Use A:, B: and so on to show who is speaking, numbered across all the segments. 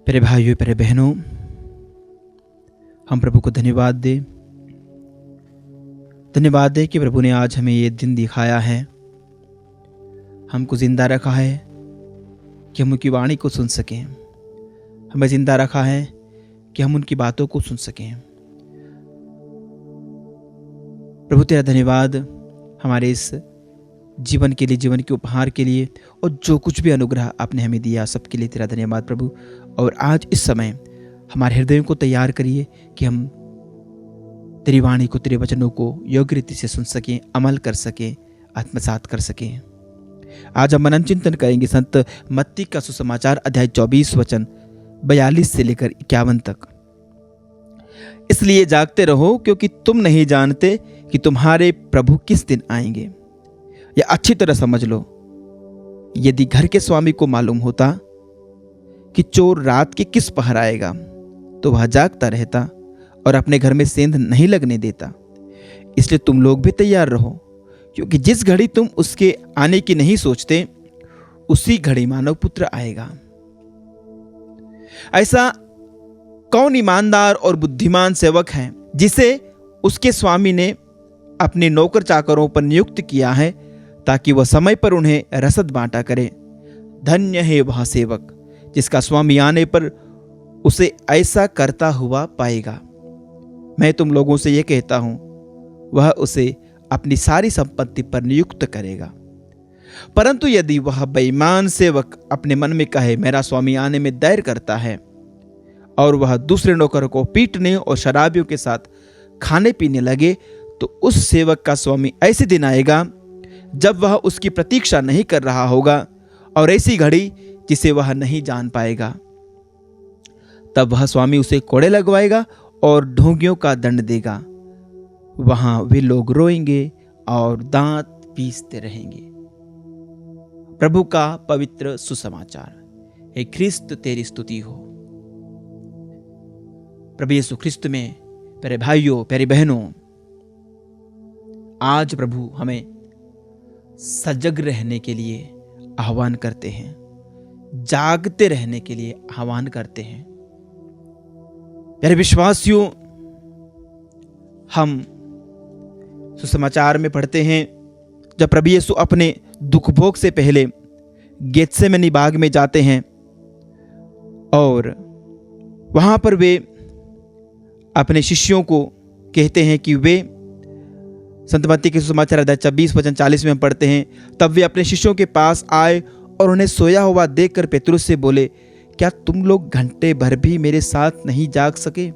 A: प्यारे भाइयों, प्यारे बहनों, हम प्रभु को धन्यवाद दें कि प्रभु ने आज हमें ये दिन दिखाया है, हमको जिंदा रखा है कि हम उनकी वाणी को सुन सकें, हमें जिंदा रखा है कि हम उनकी बातों को सुन सकें। प्रभु तेरा धन्यवाद हमारे इस जीवन के लिए, जीवन के उपहार के लिए, और जो कुछ भी अनुग्रह आपने हमें दिया सबके लिए तेरा धन्यवाद प्रभु। और आज इस समय हमारे हृदयों को तैयार करिए कि हम तेरी वाणी को, तेरे वचनों को योग्य रीति से सुन सकें, अमल कर सकें, आत्मसात कर सकें। आज हम मनन चिंतन करेंगे संत मत्ती का सुसमाचार अध्याय 24 वचन 42 से लेकर 51 तक। इसलिए जागते रहो, क्योंकि तुम नहीं जानते कि तुम्हारे प्रभु किस दिन आएंगे। या अच्छी तरह समझ लो, यदि घर के स्वामी को मालूम होता कि चोर रात के किस पहर आएगा, तो वह जागता रहता और अपने घर में सेंध नहीं लगने देता। इसलिए तुम लोग भी तैयार रहो, क्योंकि जिस घड़ी तुम उसके आने की नहीं सोचते, उसी घड़ी मानव पुत्र आएगा। ऐसा कौन ईमानदार और बुद्धिमान सेवक है जिसे उसके स्वामी ने अपने नौकर चाकरों पर नियुक्त किया है, ताकि वह समय पर उन्हें रसद बांटा करे। धन्य है वह सेवक जिसका स्वामी आने पर उसे ऐसा करता हुआ पाएगा। मैं तुम लोगों से यह कहता हूं, वह उसे अपनी सारी संपत्ति पर नियुक्त करेगा। परंतु यदि वह बेईमान सेवक अपने मन में कहे, मेरा स्वामी आने में देर करता है, और वह दूसरे नौकरों को पीटने और शराबियों के साथ खाने पीने लगे, तो उस सेवक का स्वामी ऐसे दिन आएगा जब वह उसकी प्रतीक्षा नहीं कर रहा होगा, और ऐसी घड़ी जिसे वह नहीं जान पाएगा। तब वह स्वामी उसे कोड़े लगवाएगा और ढोंगियों का दंड देगा। वहां वे लोग रोएंगे और दांत पीसते रहेंगे। प्रभु का पवित्र सुसमाचार। हे ख्रिस्त, तेरी स्तुति हो। प्रभु यीशु ख्रिस्त में प्यारे भाइयों, प्यारी बहनों, आज प्रभु हमें सजग रहने के लिए आह्वान करते हैं, जागते रहने के लिए आह्वान करते हैं। प्यारे विश्वासियों, हम सुसमाचार में पढ़ते हैं जब प्रभु यीशु अपने दुख भोग से पहले गेत्सेमनी बाग में जाते हैं, और वहां पर वे अपने शिष्यों को कहते हैं कि वे, संत मत्ती के सुसमाचार अध्याय 26 वचन 40 में हम पढ़ते हैं, तब वे अपने शिष्यों के पास आए और उन्हें सोया हुआ देखकर पेतरुस से बोले, क्या तुम लोग घंटे भर भी मेरे साथ नहीं जाग सके?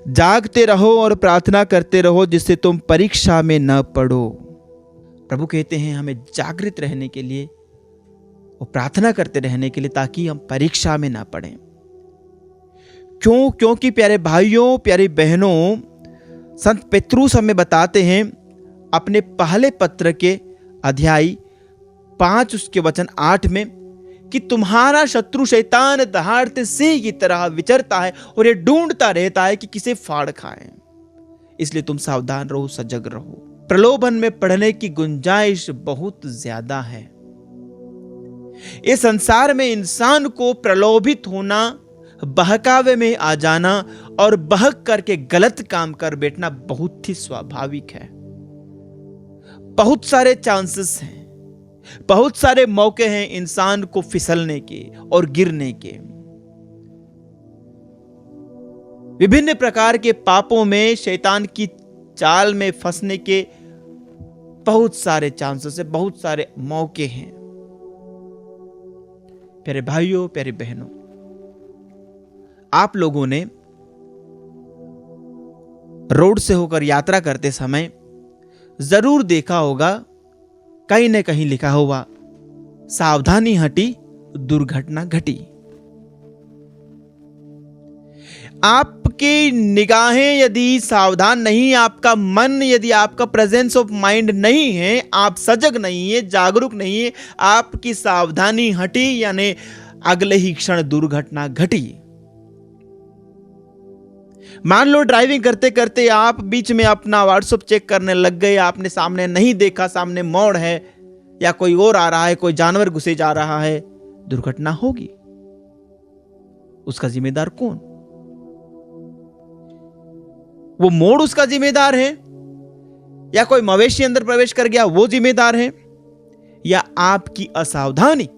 A: जागते रहो और प्रार्थना करते रहो, जिससे तुम परीक्षा में न पड़ो। प्रभु कहते हैं हमें जागृत रहने के लिए और प्रार्थना करते रहने के लिए, ताकि हम परीक्षा में ना पड़ें। क्योंकि प्यारे भाइयों, प्यारी बहनों, संत पेतरुस हमें बताते हैं अपने पहले पत्र के अध्याय 5 उसके वचन 8 में कि तुम्हारा शत्रु शैतान दहाड़ते सिंह की तरह विचरता है और ये ढूंढता रहता है कि किसे फाड़ खाए। इसलिए तुम सावधान रहो, सजग रहो। प्रलोभन में पड़ने की गुंजाइश बहुत ज्यादा है। इस संसार में इंसान को प्रलोभित होना, बहकावे में आ जाना और बहक करके गलत काम कर बैठना बहुत ही स्वाभाविक है। बहुत सारे चांसेस हैं, बहुत सारे मौके हैं इंसान को फिसलने के और गिरने के। विभिन्न प्रकार के पापों में, शैतान की चाल में फंसने के बहुत सारे चांसेस हैं, बहुत सारे मौके हैं। प्यारे भाइयों, प्यारी बहनों, आप लोगों ने रोड से होकर यात्रा करते समय जरूर देखा होगा, कहीं न कहीं लिखा हुआ, सावधानी हटी दुर्घटना घटी। आपकी निगाहें यदि सावधान नहीं, आपका मन यदि, आपका प्रेजेंस ऑफ माइंड नहीं है, आप सजग नहीं है, जागरूक नहीं है, आपकी सावधानी हटी, यानी अगले ही क्षण दुर्घटना घटी। मान लो ड्राइविंग करते करते आप बीच में अपना व्हाट्सएप चेक करने लग गए, आपने सामने नहीं देखा, सामने मोड़ है या कोई और आ रहा है, कोई जानवर घुसे जा रहा है, दुर्घटना होगी। उसका जिम्मेदार कौन? वो मोड़ उसका जिम्मेदार है, या कोई मवेशी अंदर प्रवेश कर गया वो जिम्मेदार है, या आपकी असावधानी?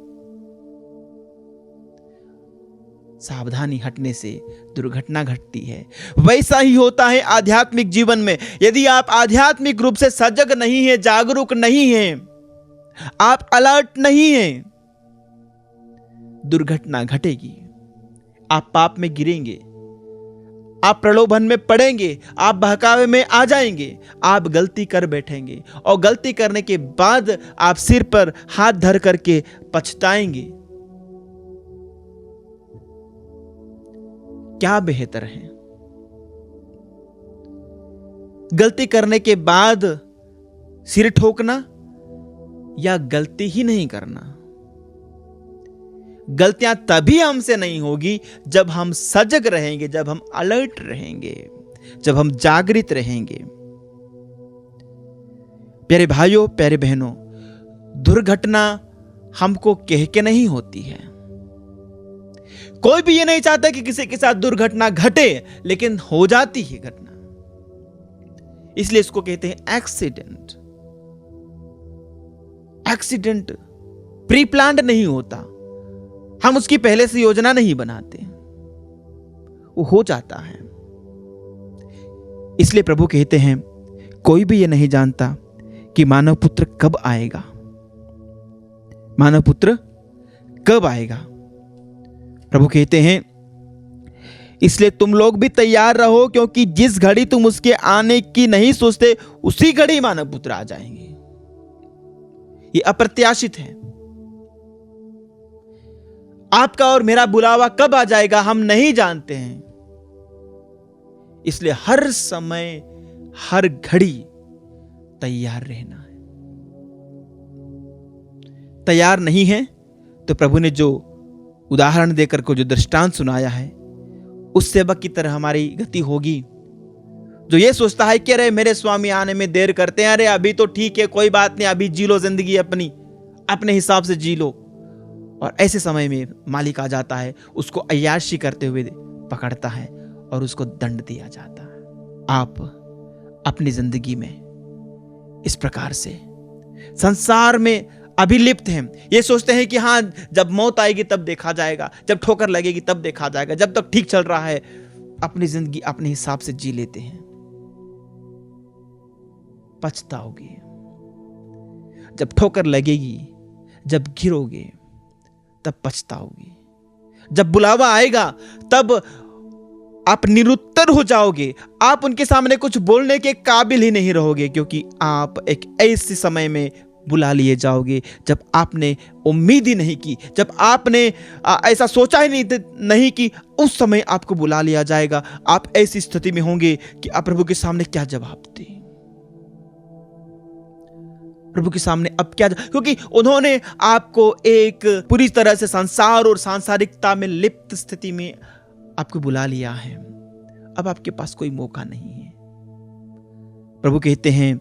A: सावधानी हटने से दुर्घटना घटती है। वैसा ही होता है आध्यात्मिक जीवन में। यदि आप आध्यात्मिक रूप से सजग नहीं है, जागरूक नहीं है, आप अलर्ट नहीं है, दुर्घटना घटेगी। आप पाप में गिरेंगे, आप प्रलोभन में पड़ेंगे, आप बहकावे में आ जाएंगे, आप गलती कर बैठेंगे और गलती करने के बाद आप सिर पर हाथ धर करके पछताएंगे। क्या बेहतर है? गलती करने के बाद सिर ठोकना या गलती ही नहीं करना? गलतियां तभी हमसे नहीं होगी जब हम सजग रहेंगे, जब हम अलर्ट रहेंगे, जब हम जागृत रहेंगे। प्यारे भाइयों, प्यारे बहनों, दुर्घटना हमको कह के नहीं होती है। कोई भी ये नहीं चाहता कि किसी के साथ दुर्घटना घटे, लेकिन हो जाती है घटना। इसलिए इसको कहते हैं एक्सीडेंट। एक्सीडेंट प्री प्लान्ड नहीं होता, हम उसकी पहले से योजना नहीं बनाते, वो हो जाता है। इसलिए प्रभु कहते हैं, कोई भी ये नहीं जानता कि मानव पुत्र कब आएगा। मानव पुत्र कब आएगा? प्रभु कहते हैं, इसलिए तुम लोग भी तैयार रहो, क्योंकि जिस घड़ी तुम उसके आने की नहीं सोचते, उसी घड़ी मानव पुत्र आ जाएंगे। ये अप्रत्याशित है। आपका और मेरा बुलावा कब आ जाएगा हम नहीं जानते हैं। इसलिए हर समय, हर घड़ी तैयार रहना है। तैयार नहीं है तो प्रभु ने जो उदाहरण देकर को जो दृष्टांत सुनाया है, उस सेवक की तरह हमारी गति होगी जो ये सोचता है कि अरे मेरे स्वामी आने में देर करते हैं, अरे अभी तो ठीक है, कोई बात नहीं, अभी जी लो जिंदगी अपनी, अपने हिसाब से जी लो। और ऐसे समय में मालिक आ जाता है, उसको अय्याशी करते हुए पकड़ता है और उसको दंड दिया जाता है। आप अपनी जिंदगी में इस प्रकार से संसार में अभिलिप्त हैं। ये सोचते हैं कि हाँ, जब मौत आएगी तब देखा जाएगा, जब ठोकर लगेगी तब देखा जाएगा, जब तक ठीक चल रहा है अपनी जिंदगी अपने हिसाब से जी लेते हैं। पछताओगे जब ठोकर लगेगी, जब गिरोगे तब पछताओगे। जब बुलावा आएगा तब आप निरुत्तर हो जाओगे, आप उनके सामने कुछ बोलने के काबिल ही नहीं रहोगे, क्योंकि आप एक ऐसे समय में बुला लिए जाओगे जब आपने उम्मीद ही नहीं की, जब आपने ऐसा सोचा ही नहीं कि उस समय आपको बुला लिया जाएगा। आप ऐसी स्थिति में होंगे कि आप प्रभु के सामने क्या जवाब दें। प्रभु के सामने अब क्या, क्योंकि उन्होंने आपको एक पूरी तरह से संसार और सांसारिकता में लिप्त स्थिति में आपको बुला लिया है। अब आपके पास कोई मौका नहीं है। प्रभु कहते हैं,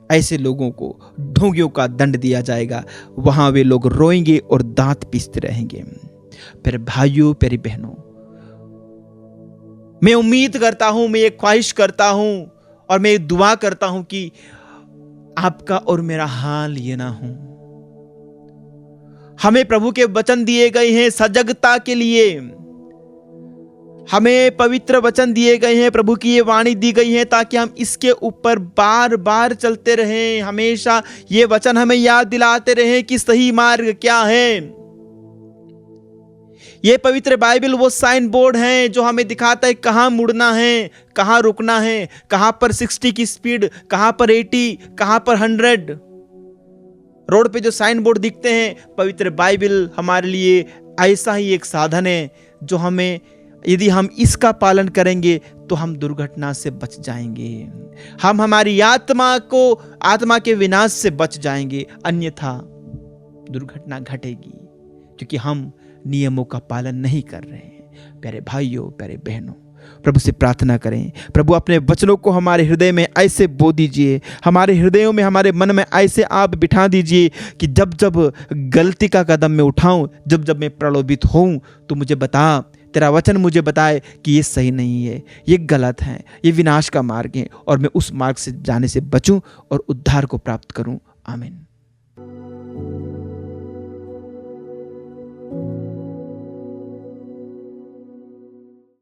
A: ऐसे लोगों को ढोंगियों का दंड दिया जाएगा, वहां वे लोग रोएंगे और दांत पीसते रहेंगे। फिर भाइयों, प्यारी बहनों, मैं उम्मीद करता हूं, मैं ये ख्वाहिश करता हूं और मैं दुआ करता हूं कि आपका और मेरा हाल ये ना हो। हमें प्रभु के वचन दिए गए हैं सजगता के लिए, हमें पवित्र वचन दिए गए हैं, प्रभु की ये वाणी दी गई है ताकि हम इसके ऊपर बार बार चलते रहें। हमेशा ये वचन हमें याद दिलाते रहें कि सही मार्ग क्या है। ये पवित्र बाइबल वो साइन बोर्ड है जो हमें दिखाता है कहां मुड़ना है, कहां रुकना है, कहां पर 60 की स्पीड, कहां पर 80, कहां पर 100। रोड पे जो साइन बोर्ड दिखते हैं, पवित्र बाइबल हमारे लिए ऐसा ही एक साधन है जो हमें, यदि हम इसका पालन करेंगे तो हम दुर्घटना से बच जाएंगे, हम हमारी आत्मा के विनाश से बच जाएंगे। अन्यथा दुर्घटना घटेगी क्योंकि हम नियमों का पालन नहीं कर रहे हैं। प्यारे भाइयों, प्यारे बहनों, प्रभु से प्रार्थना करें, प्रभु अपने वचनों को हमारे हृदय में ऐसे बो दीजिए, हमारे हृदयों में, हमारे मन में ऐसे आप बिठा दीजिए कि जब जब गलती का कदम मैं उठाऊं, जब जब मैं प्रलोभित होऊं, तो मुझे बता तेरा वचन मुझे बताए कि ये सही नहीं है, ये गलत है, ये विनाश का मार्ग है, और मैं उस मार्ग से जाने से बचूं और उद्धार को प्राप्त करूं। आमीन।